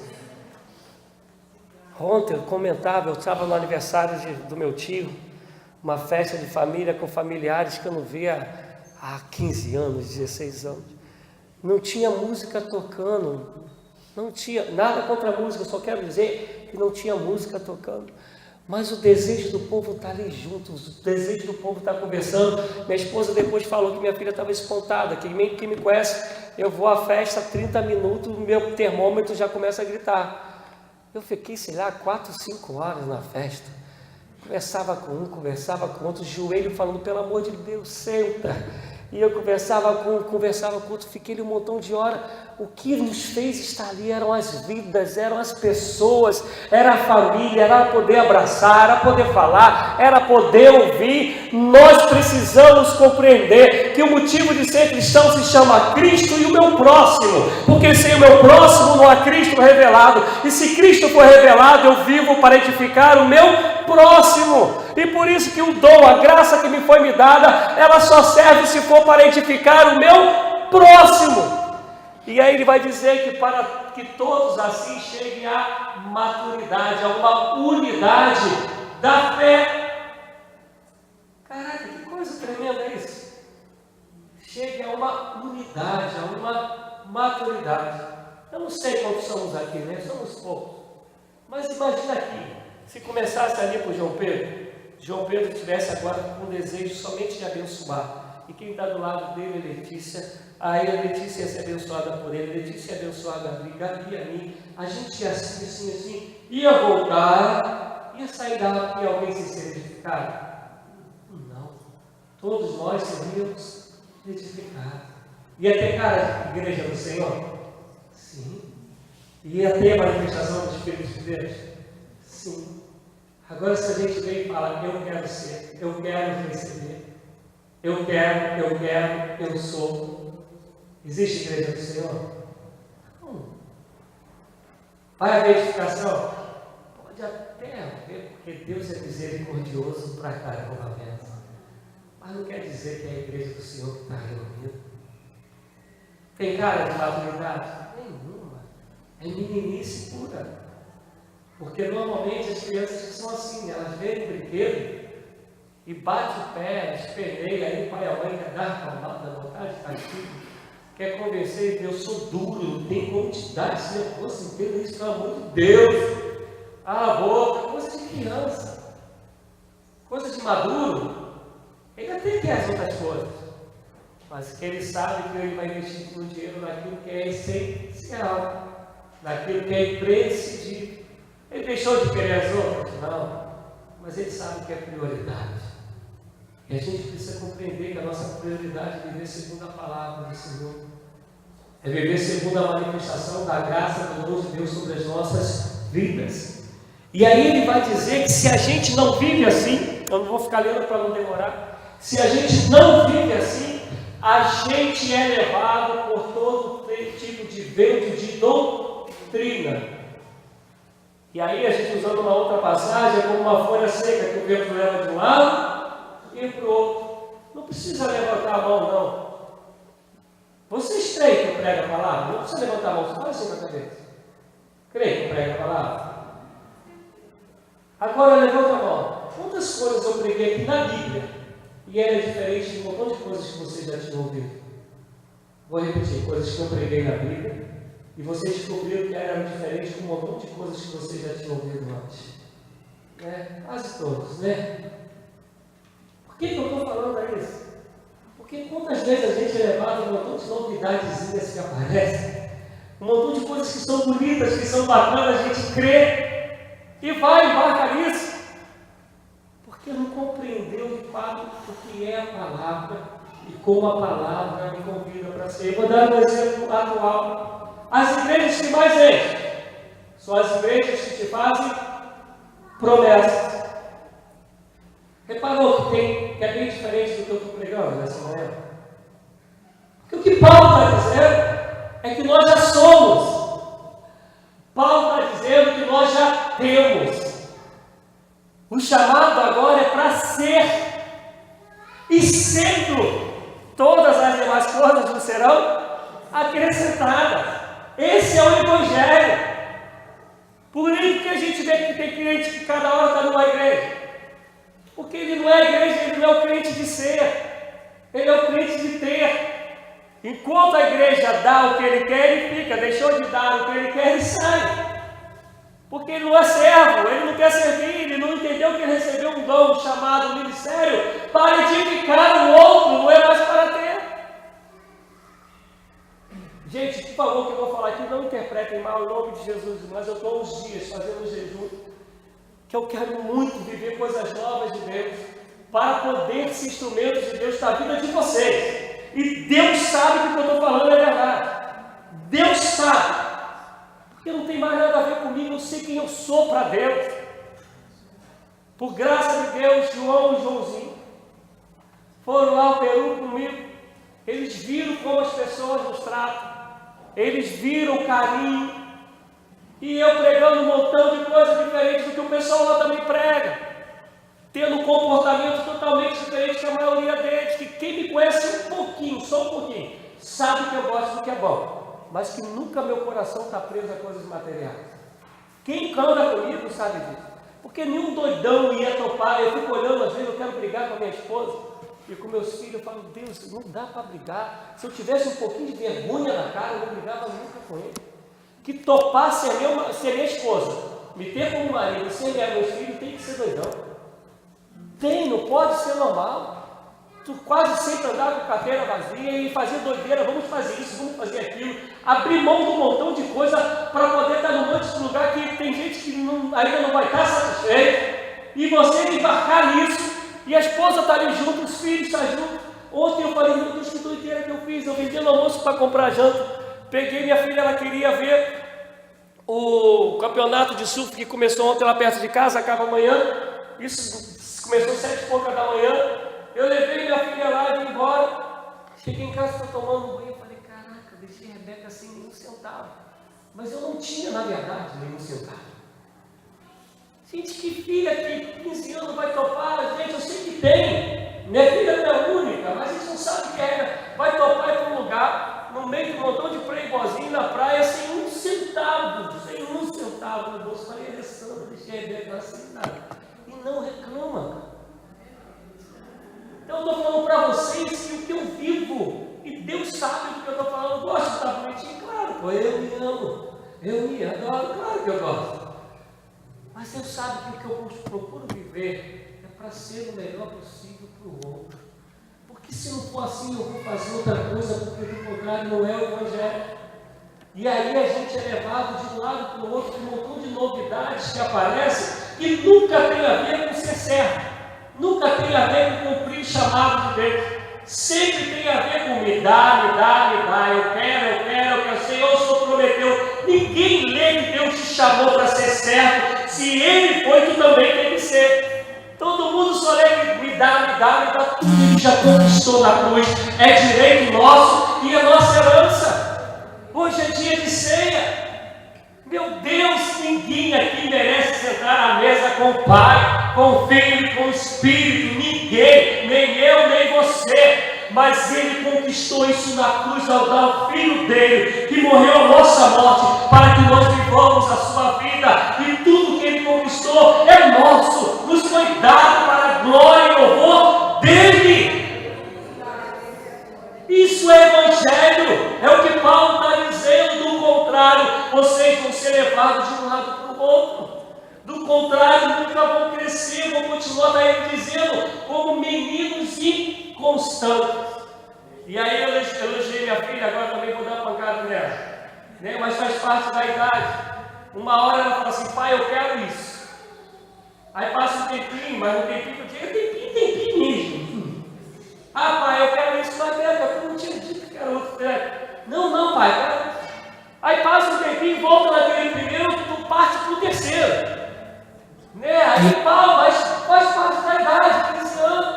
Ontem eu comentava, eu estava no aniversário do meu tio, uma festa de família com familiares que eu não via há 15 anos, 16 anos. Não tinha música tocando, não tinha nada contra a música, eu só quero dizer que não tinha música tocando. Mas o desejo do povo está ali junto, o desejo do povo está conversando. Minha esposa depois falou que minha filha estava espantada, que quem me conhece, eu vou à festa, 30 minutos, o meu termômetro já começa a gritar. Eu fiquei, sei lá, 4, 5 horas na festa. Conversava com um, conversava com outro, joelho falando, pelo amor de Deus, senta. E eu conversava com outro, fiquei ali um montão de horas. O que nos fez estar ali eram as vidas, eram as pessoas, era a família, era poder abraçar, era poder falar, era poder ouvir. Nós precisamos compreender que o motivo de ser cristão se chama Cristo e o meu próximo, porque sem o meu próximo não há Cristo revelado, e se Cristo for revelado, eu vivo para edificar o meu próximo. E por isso que o dom, a graça que me foi me dada, ela só serve se for para edificar o meu próximo. E aí ele vai dizer que para que todos assim cheguem à maturidade, a uma unidade da fé. Caraca, que coisa tremenda é isso. Chegue a uma unidade, a uma maturidade. Eu não sei quantos somos aqui, né? Somos poucos. Mas imagina aqui, se começasse ali por João Pedro tivesse agora com um desejo somente de abençoar. E quem está do lado dele é Letícia. Aí a Letícia ia ser abençoada por ele, Letícia ia abençoar a Gabi a mim. A gente ia assim, ia voltar, ia sair daqui alguém sem ser edificado? Não. Todos nós seríamos edificados. Ia ter cara de igreja do Senhor? Sim. Ia ter manifestação do Espírito de Deus? Sim. Agora se a gente vem e fala, eu quero ser, eu quero receber, eu quero, eu sou. Existe igreja do Senhor? Não. Vai haver edificação? Pode até haver, porque Deus é misericordioso para caramba mesmo. Mas não quer dizer que é a igreja do Senhor que está reunida. Tem cara de maturidade? Nenhuma. É meninice pura. Porque normalmente as crianças são assim, elas veem um brinquedo e bate o pé, esperneia, aí o pai e a mãe quer dar palmada, vontade de castigo, quer convencer que eu sou duro, não tem como te dar esse negócio, entenda isso, pelo amor de Deus. A boca, coisa de criança, coisa de maduro, ele até quer as outras coisas, mas que ele sabe que ele vai investir o dinheiro naquilo que é essencial, naquilo que é imprescindível. Ele deixou de querer as outras? Não, mas ele sabe que é prioridade. E a gente precisa compreender que a nossa prioridade é viver segundo a palavra do Senhor, é viver segundo a manifestação da graça do amor de Deus sobre as nossas vidas. E aí ele vai dizer que se a gente não vive assim, eu não vou ficar lendo para não demorar, se a gente não vive assim, a gente é levado por todo tipo de vento de doutrina. E aí a gente usando uma outra passagem, é como uma folha seca que o vento leva de um lado e para o outro. Não precisa levantar a mão, não. Vocês creem que eu prego a palavra? Não precisa levantar a mão, só assim na cabeça. Creem que eu prego a palavra? Agora levanta a mão. Quantas coisas eu preguei aqui na Bíblia e era diferente de um montão de coisas que vocês já tinham ouvido? Vou repetir, coisas que eu preguei na Bíblia e vocês descobriram que eram diferentes de um montão de coisas que vocês já tinham ouvido antes. Quase todos, né? Por que eu estou falando isso? Porque quantas vezes a gente é levado a um montão de novidadezinhas que aparecem, um montão de coisas que são bonitas, que são bacanas, a gente crê e vai embarcar nisso, porque não compreendeu de fato o que é a palavra e como a palavra me convida para ser. Vou dar um exemplo atual. As igrejas que mais enchem são as igrejas que te fazem promessas. Reparou que é bem diferente do que eu estou pregando nessa manhã? Porque o que Paulo está dizendo é que nós já somos. Paulo está dizendo que nós já temos. O chamado agora é para ser. E sendo, todas as demais coisas nos serão acrescentadas. Esse é o Evangelho. Por isso que a gente vê que tem crente que cada hora está numa igreja. Porque ele não é igreja, ele não é o crente de ser. Ele é o crente de ter. Enquanto a igreja dá o que ele quer, ele fica. Deixou de dar o que ele quer, ele sai. Porque ele não é servo, ele não quer servir, ele não entendeu que ele recebeu um dom chamado ministério para edificar o outro, não é mais para ter. Gente, por favor, que eu vou falar aqui, não interpretem mal em nome de Jesus, mas eu estou uns dias fazendo um jejum, que eu quero muito viver coisas novas de Deus, para poder ser instrumentos de Deus na vida de vocês. E Deus sabe que o que eu estou falando é verdade. Deus sabe. Porque não tem mais nada a ver comigo, eu sei quem eu sou para Deus. Por graça de Deus, João e Joãozinho foram lá ao Peru comigo. Eles viram como as pessoas nos tratam. Eles viram o carinho. E eu pregando um montão de coisas diferentes do que o pessoal lá também prega. Tendo um comportamento totalmente diferente da maioria deles. Que quem me conhece um pouquinho, só um pouquinho, sabe que eu gosto do que é bom. Mas que nunca meu coração está preso a coisas materiais. Quem anda comigo sabe disso. Porque nenhum doidão ia topar. Eu fico olhando, às vezes eu quero brigar com a minha esposa e com meus filhos. Eu falo, Deus, não dá para brigar. Se eu tivesse um pouquinho de vergonha na cara, eu não brigava nunca com ele. Que topar ser minha esposa, me ter como marido e ser meus filhos, tem que ser doidão. Não pode ser normal. Tu quase sempre andar com carteira vazia e fazer doideira, vamos fazer isso, vamos fazer aquilo, abrir mão de um montão de coisa para poder estar num monte de lugar que tem gente que ainda não vai estar satisfeito, e você embarcar nisso, e a esposa está ali junto, os filhos estão juntos. Ontem eu falei, meu Deus, que doideira que eu fiz, eu vendi no almoço para comprar janta, peguei minha filha, ela queria ver o campeonato de surf que começou ontem lá perto de casa, acaba amanhã, isso começou às 7h pouca da manhã. Eu levei minha filha lá e vim embora. Cheguei em casa, estou tomando um banho. Falei, caraca, deixei a Rebeca assim, nenhum centavo. Mas eu não tinha, na verdade, nenhum centavo. Gente, que filha que 15 anos vai topar? Gente, eu sei que tem. Minha filha não é única, mas a gente não sabe o que é. Vai topar ir para um lugar, no meio de um montão de playboyzinho na praia, sem um centavo no bolso. Falei, Alessandra, deixei a Rebeca assim, nada. E não reclama. estou falando para vocês que o que eu vivo, e Deus sabe do que eu estou falando. Gosto de estar bonitinho? Claro, pô, eu me amo, eu me adoro, claro que eu gosto. Mas Deus sabe que o que eu procuro viver é para ser o melhor possível para o outro. Porque se não for assim, eu vou fazer outra coisa, porque do contrário não é o Evangelho. E aí a gente é levado de um lado para o outro com um montão de novidades que aparecem e nunca tem a ver com ser certo, nunca tem a ver com cumprir o chamado de Deus, sempre tem a ver com me dá, eu quero, o Senhor só prometeu. Ninguém lê que Deus te chamou para ser certo, se Ele foi, tu também tem que ser. Todo mundo só lê que me dá, tudo Ele já conquistou na cruz, é direito nosso e é nossa herança. Hoje é dia de ceia. Meu Deus, ninguém aqui merece sentar à mesa com o Pai, com o Filho, com o Espírito. Ninguém, nem eu, nem você. Mas Ele conquistou isso na cruz ao dar o Filho dele, que morreu a nossa morte, para que nós vivamos a sua vida. E tudo que Ele conquistou é nosso, nos foi dado para a glória e louvor dele. Isso é Evangelho, é o que Paulo está dizendo. Do contrário, vocês vão ser levados de um lado para o outro. Do contrário, nunca vão crescer, vão continuar, está ele dizendo, como meninos inconstantes. E aí eu elogiei minha filha, agora também vou dar uma pancada nela, né? Mas faz parte da idade. Uma hora ela fala assim, pai, eu quero isso. Aí passa um tempinho, mas um tempinho que eu digo, tempinho mesmo. Ah, pai, eu quero isso, mas eu não tinha dito que era outro. Não, pai, quero. Aí passa um tempinho, volta naquele primeiro, tu parte para o terceiro. Né? Aí Paulo faz parte da idade cristã.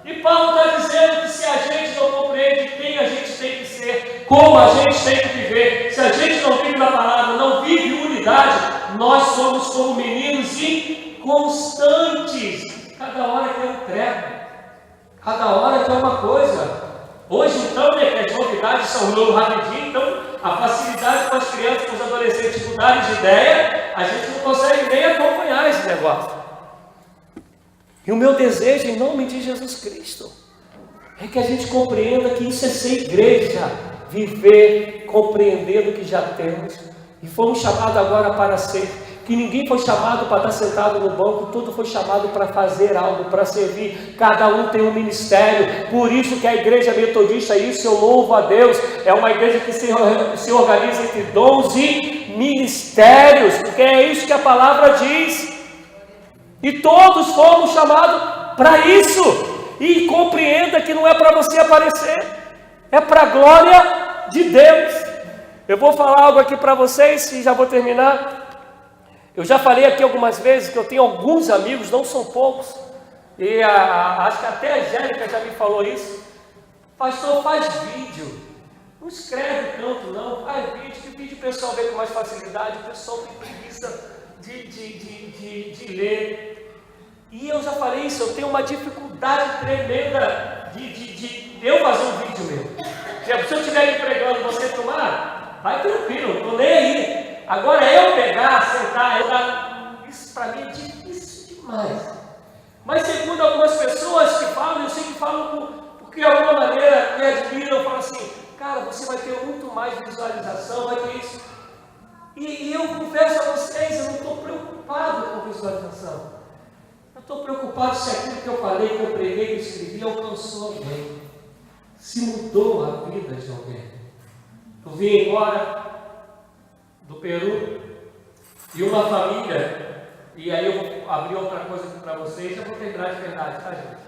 E Paulo está dizendo que se a gente não compreende quem a gente tem que ser, como a gente tem que viver, se a gente não vive na palavra, não vive unidade, nós somos como meninos inconstantes. Cada hora tem um treco. Cada hora tem uma coisa. Hoje, então, né, que as novidades são rapidinho, então a facilidade com as crianças, com os adolescentes mudarem de ideia, a gente não consegue nem acompanhar esse negócio. E o meu desejo, em nome de Jesus Cristo, é que a gente compreenda que isso é ser igreja, viver compreendendo o que já temos, e fomos chamados agora para ser. Que ninguém foi chamado para estar sentado no banco, tudo foi chamado para fazer algo, para servir. Cada um tem um ministério. Por isso que a igreja metodista, isso eu louvo a Deus, é uma igreja que se organiza entre dons e ministérios, porque é isso que a palavra diz. E todos fomos chamados para isso. E compreenda que não é para você aparecer, é para a glória de Deus. Eu vou falar algo aqui para vocês e já vou terminar. Eu já falei aqui algumas vezes que eu tenho alguns amigos, não são poucos, e acho que até a Angélica já me falou isso. Pastor, faz vídeo, não escreve tanto não, faz vídeo, que vídeo o pessoal vê com mais facilidade, o pessoal tem preguiça de ler. E eu já falei isso, eu tenho uma dificuldade tremenda de eu fazer um vídeo meu. Se eu estiver me pregando, você tomar, vai tranquilo, não estou nem aí. Agora eu pegar, sentar, isso para mim é difícil demais. Mas segundo algumas pessoas que falam, eu sei que falam porque de alguma maneira me admiram, falam assim, cara, você vai ter muito mais visualização, vai ter isso. E eu confesso a vocês, eu não estou preocupado com visualização. Eu estou preocupado se aquilo que eu falei, que eu preguei, que eu escrevi, alcançou alguém. Se mudou a vida de alguém. Eu vim embora do Peru, e uma família, e aí eu vou abrir outra coisa aqui para vocês, eu vou terminar de verdade, tá, gente?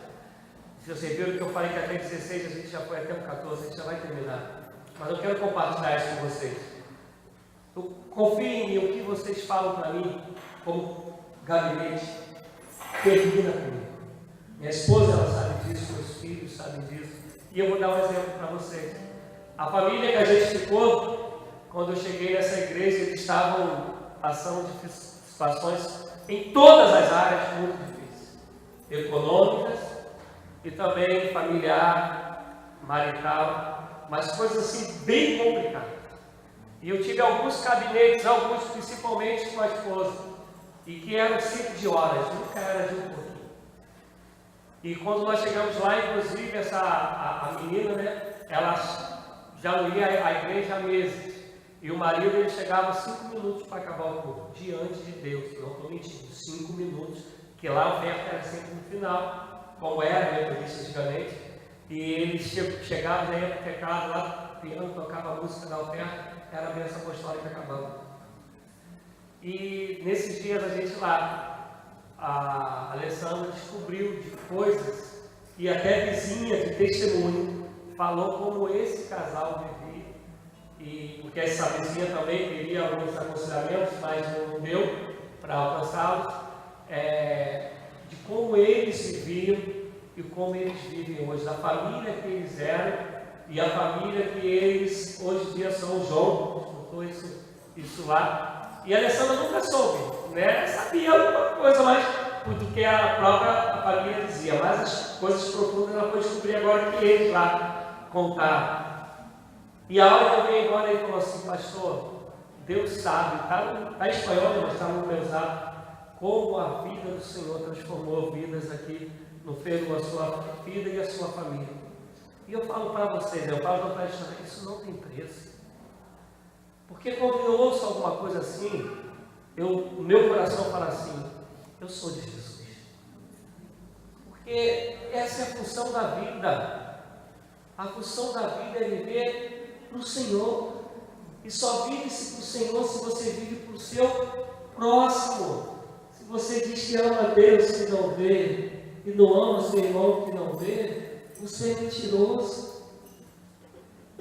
Se vocês viram que eu falei que até 16 a gente já foi até o 14, a gente já vai terminar, mas eu quero compartilhar isso com vocês. Confiem em mim, o que vocês falam para mim, como gabinete, termina comigo. Minha esposa, ela sabe disso, meus filhos sabem disso, e eu vou dar um exemplo para vocês. A família que a gente ficou, quando eu cheguei nessa igreja, eles estavam passando de situações em todas as áreas muito difíceis, econômicas e também familiar, marital, mas coisas assim bem complicadas. E eu tive alguns gabinetes, alguns principalmente com a esposa, e que eram 5 de horas, nunca era de um pouquinho. E quando nós chegamos lá, inclusive, a menina, né, ela já não ia à igreja há meses. E o marido, ele chegava 5 minutos para acabar o culto, diante de Deus. Não estou mentindo, 5 minutos, que lá a oferta era sempre no final, como era metodista antigamente. E ele chegava, já ia para o pecado lá, piano, tocava a música da oferta, era a bênção apostólica acabando. E nesses dias a gente lá, a Alessandra descobriu de coisas e até vizinha de testemunho falou como esse casal vivia, e porque essa vizinha também queria alguns aconselhamentos, mas não deu para alcançá-los, de como eles viviam e como eles vivem hoje, da família que eles eram e a família que eles hoje em dia são. O João contou isso lá. E a Alessandra nunca soube, né? Sabia alguma coisa mais do que a própria família dizia, mas as coisas profundas ela foi descobrir agora que eles lá contaram. E a hora que eu vim embora, ele falou assim: pastor, Deus sabe, está em espanhol, mas está no meu zap, como a vida do Senhor transformou vidas aqui no Peru, a sua vida e a sua família. E eu falo para vocês, eu falo para vocês, isso não tem preço. Porque quando eu ouço alguma coisa assim, o meu coração fala assim: eu sou de Jesus. Porque essa é a função da vida. A função da vida é viver para o Senhor. E só vive-se para o Senhor se você vive para o seu próximo. Se você diz que ama a Deus que não vê, e não ama o seu irmão que não vê, você é mentiroso.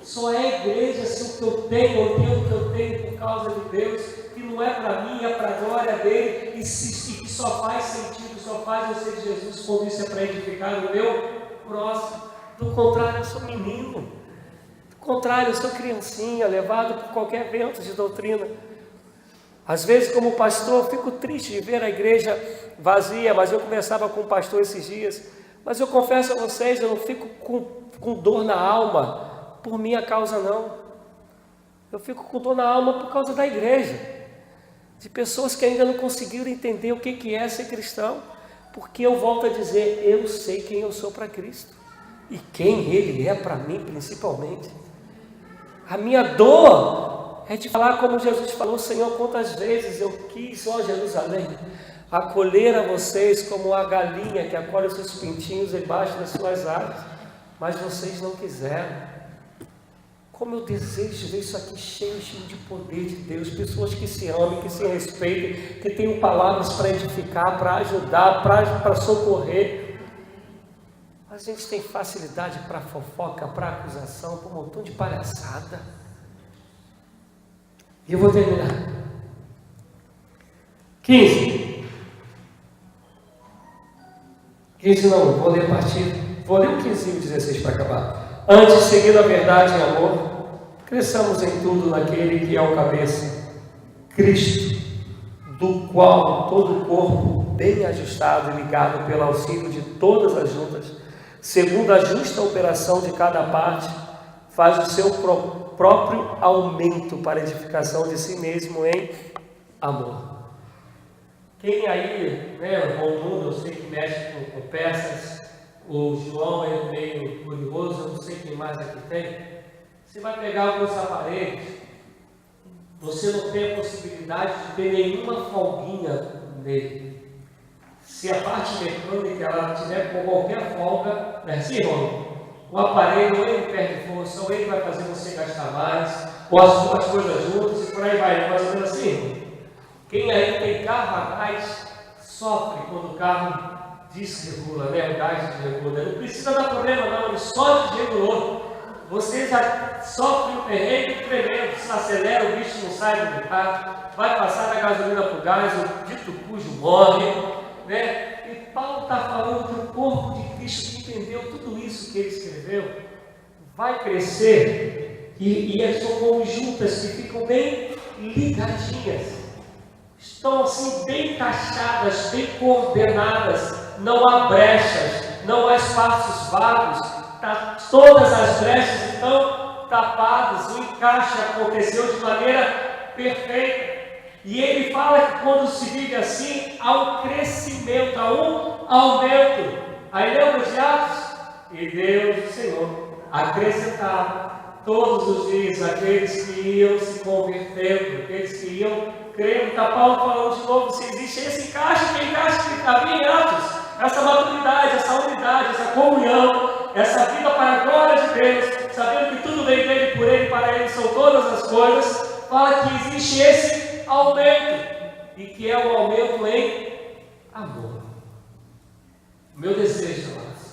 Só é igreja se o que eu tenho o que eu tenho por causa de Deus, que não é para mim, é para a glória dele, e que só faz sentido, só faz eu ser de Jesus quando isso é para edificar o meu próximo. Do contrário, eu sou menino. Do contrário, eu sou criancinha, levado por qualquer vento de doutrina. Às vezes, como pastor, eu fico triste de ver a igreja vazia, mas eu conversava com o pastor esses dias, mas eu confesso a vocês, eu não fico com dor na alma por minha causa, não. Eu fico com dor na alma por causa da igreja, de pessoas que ainda não conseguiram entender o que é ser cristão, porque eu volto a dizer, eu sei quem eu sou para Cristo, e quem Ele é para mim principalmente. A minha dor é de falar como Jesus falou: Senhor, quantas vezes eu quis, ó Jerusalém, acolher a vocês como a galinha que acolhe os seus pintinhos debaixo das suas asas, mas vocês não quiseram. Como eu desejo ver isso aqui cheio de poder de Deus, pessoas que se amem, que se respeitem, que tenham palavras para edificar, para ajudar, para socorrer. A gente tem facilidade para fofoca, para acusação, para um montão de palhaçada. E eu vou terminar. 15 não, vou ler o 15 e o 16 para acabar. Antes, seguindo a verdade em amor, cresçamos em tudo naquele que é o cabeça, Cristo, do qual todo o corpo, bem ajustado e ligado pelo auxílio de todas as juntas, segundo a justa operação de cada parte, faz o seu próprio aumento para a edificação de si mesmo em amor. Quem aí, né, o Romundo, eu sei que mexe com peças, o João é meio curioso, eu não sei quem mais aqui tem. Você vai pegar alguns aparelhos, você não tem a possibilidade de ter nenhuma folguinha nele. Se a parte mecânica ela tiver com qualquer folga, né, sim, irmão? O aparelho ou ele perde força, ou ele vai fazer você gastar mais, ou as duas coisas juntas, e por aí vai, mais ou menos assim. Quem aí tem carro a gás, sofre quando o carro desregula, né? O gás desregula. Não precisa dar problema não, ele só desregulou. Você já sofre um perrengue tremendo, se acelera, o bicho não sai do carro, vai passar da gasolina para o gás, o dito cujo morre, né? E Paulo está falando que o corpo de Cristo, que entendeu tudo isso que ele escreveu, vai crescer e são conjuntas que ficam bem ligadinhas, estão assim bem encaixadas, bem coordenadas, não há brechas, não há espaços vagos, todas as brechas estão tapadas, o encaixe aconteceu de maneira perfeita. E ele fala que quando se vive assim, há um crescimento, há um aumento. Aí lembra de Atos? E Deus, o Senhor, acrescentava todos os dias aqueles que iam se convertendo, aqueles que iam crendo. Está Paulo falando de novo, se existe esse encaixe que havia em Atos, essa maturidade, essa unidade, essa comunhão, essa vida para a glória de Deus, sabendo que tudo vem dele, por ele, para ele são todas as coisas, fala que existe esse aumento, e que é o aumento em amor. O meu desejo, amados,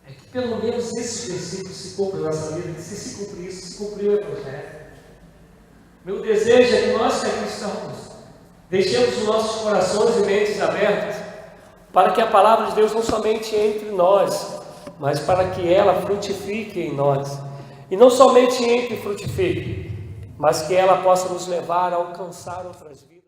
é que pelo menos esses versículos se cumpram na nossa vida, que se cumprir isso, se cumpriu o Evangelho. Meu desejo é que nós que aqui estamos, deixemos os nossos corações e mentes abertos, para que a palavra de Deus não somente entre nós, mas para que ela frutifique em nós. E não somente entre e frutifique, mas que ela possa nos levar a alcançar outras vidas.